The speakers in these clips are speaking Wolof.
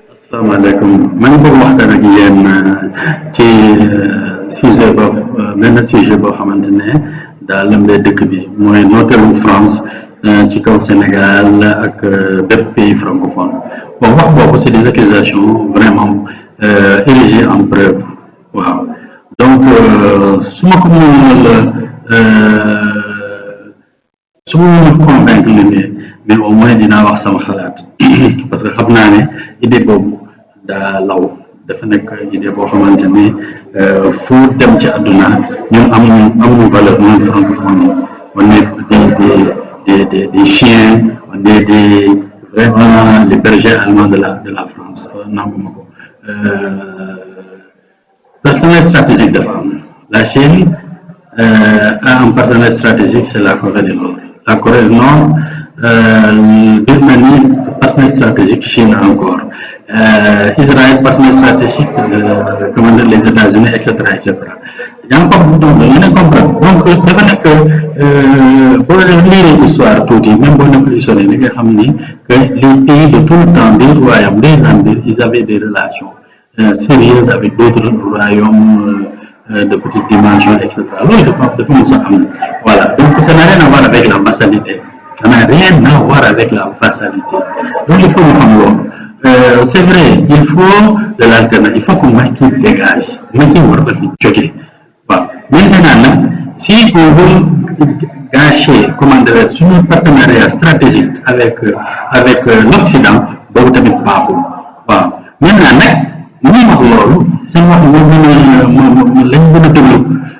asalaamaaleykum man bëgg waxtaan ak yéen ci sujet benn sujet boo xamante ne daa lëmbee dëkk bi mooy nooteelu France ci kaw Sénégal ak bépp pays francophone bon wax boobu c'est des accusations vraiment érigées en preuve waaw donc su ma ko mënul su ma mënul convaincre li ne mais au moins dinaa wax sama xalaat parce que xam naa ne idée boobu daa law dafa nekk idée boo xamante ne fu dem ci àdduna ñun amuñu valeur ñun francophone on est des chiens on est vraiment les bergers allemands de la France nanguma ko partenaire stratégique dafa am la Chine a un partenaire stratégique, c'est la Corée du Nord. La Corée du Nord, Birmanie, partenaire stratégique, Chine encore. Israël, partenaire stratégique, les États-Unis, etc., etc. Il y a encore beaucoup de comprendre. Donc, dafa nekk boo lire l'histoire tuuti même boo nekk l'histoire ni nga xam ni que les pays de tout le temps, des royaumes, des empires, ils avaient des relations sérieuses avec d'autres royaumes de petite dimension, etc. Voilà. Donc, ça n'a rien à voir avec la vassalité. Ça n'a rien à voir avec la vassalité. Donc, il faut nous c'est vrai, il faut de l'alternative. Il faut que Macky dégage. Macky va faire choquer. Voilà. Maintenant, si on veut gâcher, comment dire, un partenariat stratégique avec l'Occident, bon, tamit baaxul. Voilà. Maintenant, ñi wax loolu seen wax moom lañ gën a déglu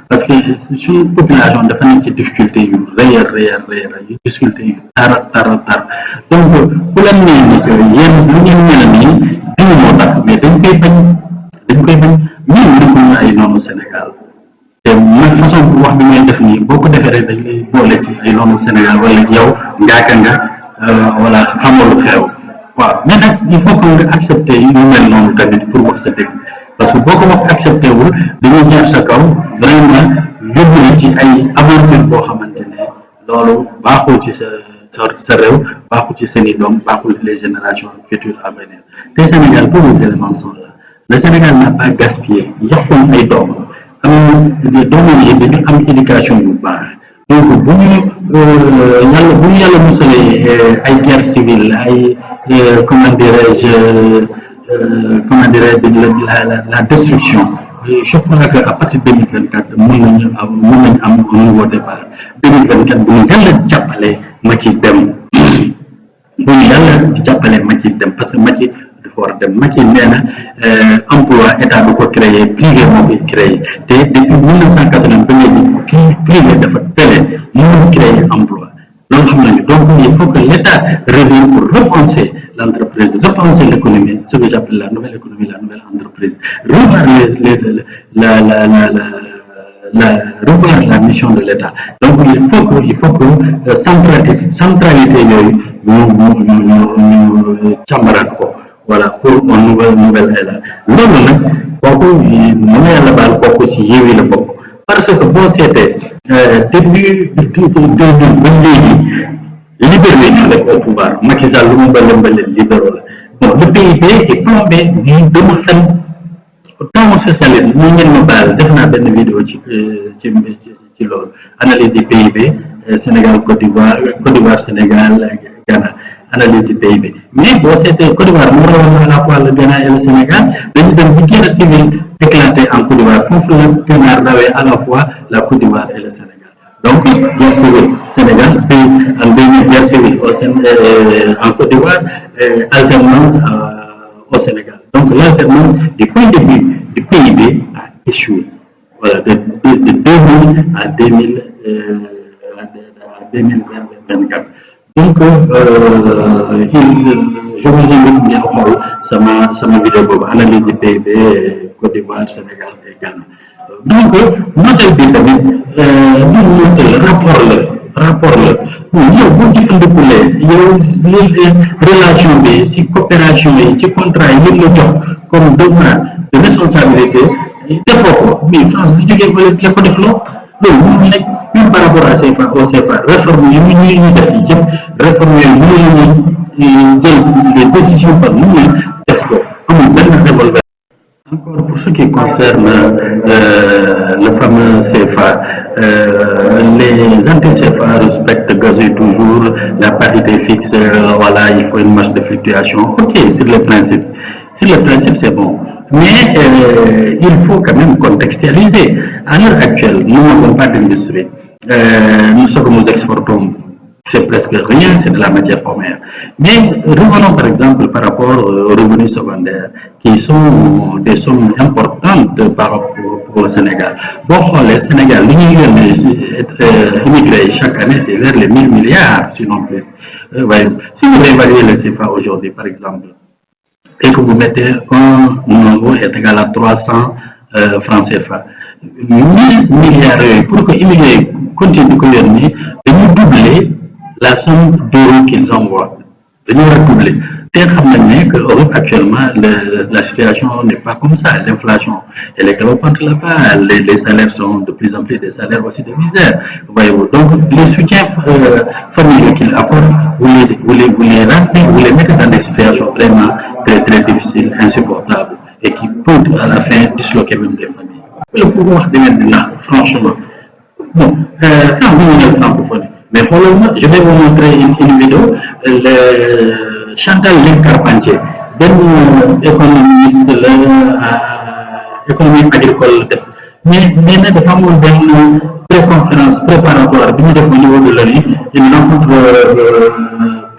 parce que suñu population dafa nekk ci difficulté yu rëy yu difficulté yu tar donc ku leen nee ni que yéen lu ngeen mel nii diw moo tax mais dañ koy bañ ñun nekkul ay noonu Sénégal te man façon bu wax bi may def nii boo ko defee rek dañ lay boole ci ay noonu Sénégal wala yow ngaaka nga wala xamalu xew waaw mais nag il faut que nga accepter yu mel noonu tamit pour wax sa dëgg parce que boo ko wax accepté wul dañuy jaar sa kaw vraiment yóbbu la ci ay aventure boo xamante ne loolu baaxul ci sa réew baaxul ci seeni doom baaxul ci les générations futures à venir te Sénégal tous les éléments sont là le Sénégal n'a pas gaspillé yàqul ay doom doomam yi dañu am éducation bu baax donc bu ñu yàlla musalee ay guerre civile ay comment dirais-je la destruction je crois que à partir de 2024 mën nañu am un nouveau départ 2024 bu ñu yàlla jàppale Macky dem bu ñu yàlla jàppale Macky dem parce que Macky dafa war a dem Macky nee na emploi état du ko créé privé moo koy créé te depuis 1980 ba léegi privé dafa télé moo créé emploi loolu xam nañu donc il faut que l'État revienne pour repenser l'entreprise, repenser l'économie, ce que j'appelle la nouvelle économie, la nouvelle entreprise, revoir revoir la mission de l'État. Donc il faut que centralité ñu càmbaraat ko voilà pour une nouvelle élan loolu nag kooku mën na yàlla baal kooku si Yewwi la bokk parce que boo seetee depuis 2000 ba léegi libéraux ñoo nekk au pouvoir Macky Sall lu mu mbële libéraux la bon le PIB est plombé ñu dama fen temps socialiste mu ngeen ma baal def naa benn vidéo ci loolu analyse du PIB Sénégal Côte d'Ivoire Sénégal Ghana analyse du PIB mais boo seetee Côte d'Ivoire moo rawoon à la fois le Ghana et le Sénégal dañu dem bi guerre civile éclaté en Côte d'Ivoire foofu la Ghana rawee à la fois la Côte d'Ivoire et le Sénégal donc guerre civile Sénégal en 2000 guerre civile en Côte d'Ivoire alternance au Sénégal donc l'alternance du point de vue du PIB a échoué voilà de 2000 à 2024 donc je vous invite ngeen xool sama vidéo boobu analyse du PIB Côte d'Ivoire Sénégal et Ghana donc modèle bi tamit du modèle rapport la yow boo jëfandikulee yow relation bi si coopération yi ci contrat yi la jox comme devoir de responsabilité defoo ko mais France du jógee fële la ko def loolu mënul nekk même par rapport à CFA au CFA réforme yi ñu def yi yëpp réforme yooyu mënu la ñuy jël les décisions par nous-mêmes def ko ce qui concerne le fameux CFA, les anti-CFA respectent gazouillent toujours la parité fixe, voilà, il faut une marge de fluctuation. Ok, sur le principe. Sur le principe, c'est bon. Mais il faut quand même contextualiser. À l'heure actuelle, nous n'avons pas d'industrie. Ce que nous exportons, c'est presque rien, c'est de la matière première. Mais revenons par exemple par rapport aux revenus secondaires, qui sont des sommes importantes par rapport au Sénégal. Bon, le Sénégal, l'immigré chaque année, c'est vers les 1000 milliards, sinon plus. Si vous réévaluez le CFA aujourd'hui, par exemple, et que vous mettez un euro est égal à 300 francs CFA. 1000 milliards pour que l'immigré continue de gouverner, de nous doubler la somme d'euros qu'ils envoient. De nous doubler. Que Europe actuellement, la situation n'est pas comme ça. L'inflation, elle est galopante là-bas. Les salaires sont de plus en plus des salaires aussi de misère. Voyez-vous. Donc, les soutiens familiaux qu'ils accordent, vous les mettez dans des situations vraiment très, très difficiles, insupportables, et qui peuvent à la fin disloquer même des familles. Le pouvoir de là, franchement. Bon, c'est un francophonie. Mais je vais vous montrer une vidéo. Chantal Lène Carpentier, économiste, économie agricole, mais de femmes une pré-conférence préparatoire, au niveau de l'ONU, une rencontre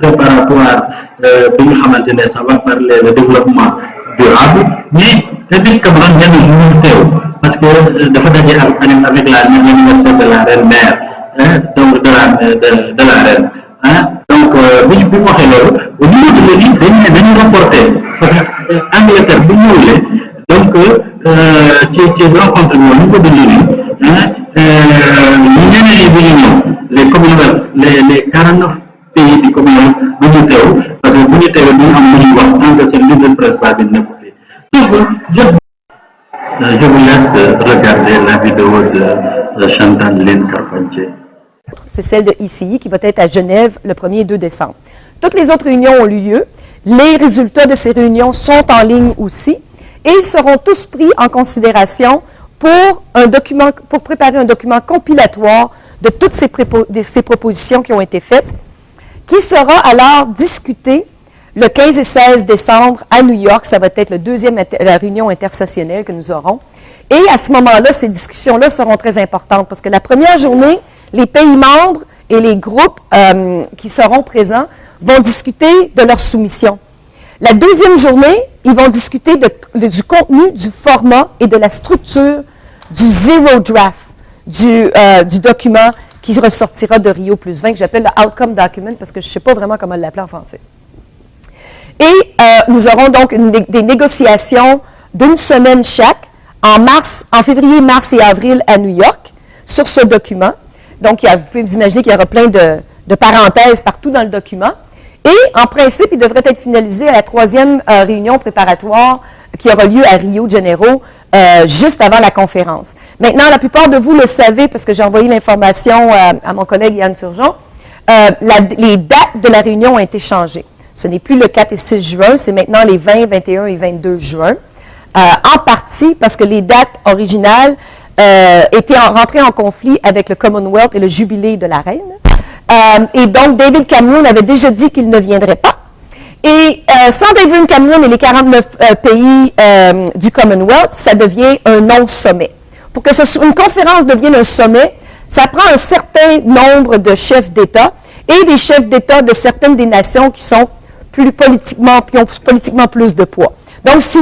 préparatoire, ça va parler de développement durable, mais David Cameron vient de parce que avec l'anniversaire de la reine mère, donc de la reine. Donc, au niveau de l'ONU, dañuy reporter parce que Angleterre bu ñëwee donc ci rencontre bi au niveau de l'ONU ñeneen yi bu ñu ñëw les Commonwealth les 49 pays du Commonwealth bu ñu teew parce que bu ñu teewee du ñu am lu ñuy wax tant que seen leader principal bi nekku fi. Donc je vous laisse regarder la vidéo de Chantal Lène Carpentier. C'est celle de ICI qui va être à Genève le 1er et 2 décembre. Toutes les autres réunions ont eu lieu. Les résultats de ces réunions sont en ligne aussi et ils seront tous pris en considération pour préparer un document compilatoire de toutes ces propositions qui ont été faites, qui sera alors discuté le 15 et 16 décembre à New York. Ça va être la réunion intersessionnelle que nous aurons. Et à ce moment-là, ces discussions-là seront très importantes parce que la première journée, les pays membres et les groupes qui seront présents vont discuter de leur soumission. La deuxième journée, ils vont discuter du contenu, du format et de la structure du zero draft, du document qui ressortira de Rio + 20, que j'appelle le Outcome Document parce que je ne sais pas vraiment comment l'appeler en français. Et nous aurons donc des négociations d'une semaine chaque en février, mars et avril à New York sur ce document. Donc, vous pouvez vous imaginer qu'il y aura plein de parenthèses partout dans le document. Et, en principe, il devrait être finalisé à la 3e réunion préparatoire qui aura lieu à Rio de Janeiro, juste avant la conférence. Maintenant, la plupart de vous le savez, parce que j'ai envoyé l'information à mon collègue Yann Turgeon, les dates de la réunion ont été changées. Ce n'est plus le 4 et 6 juin, c'est maintenant les 20, 21 et 22 juin. En partie parce que les dates originales étaient rentrées en conflit avec le Commonwealth et le jubilé de la reine. Et donc, David Cameron avait déjà dit qu'il ne viendrait pas. Et sans David Cameron et les 49 pays du Commonwealth, ça devient un non-sommet. Pour que une conférence devienne un sommet, ça prend un certain nombre de chefs d'État et des chefs d'État de certaines des nations qui sont qui ont politiquement plus de poids. Donc, si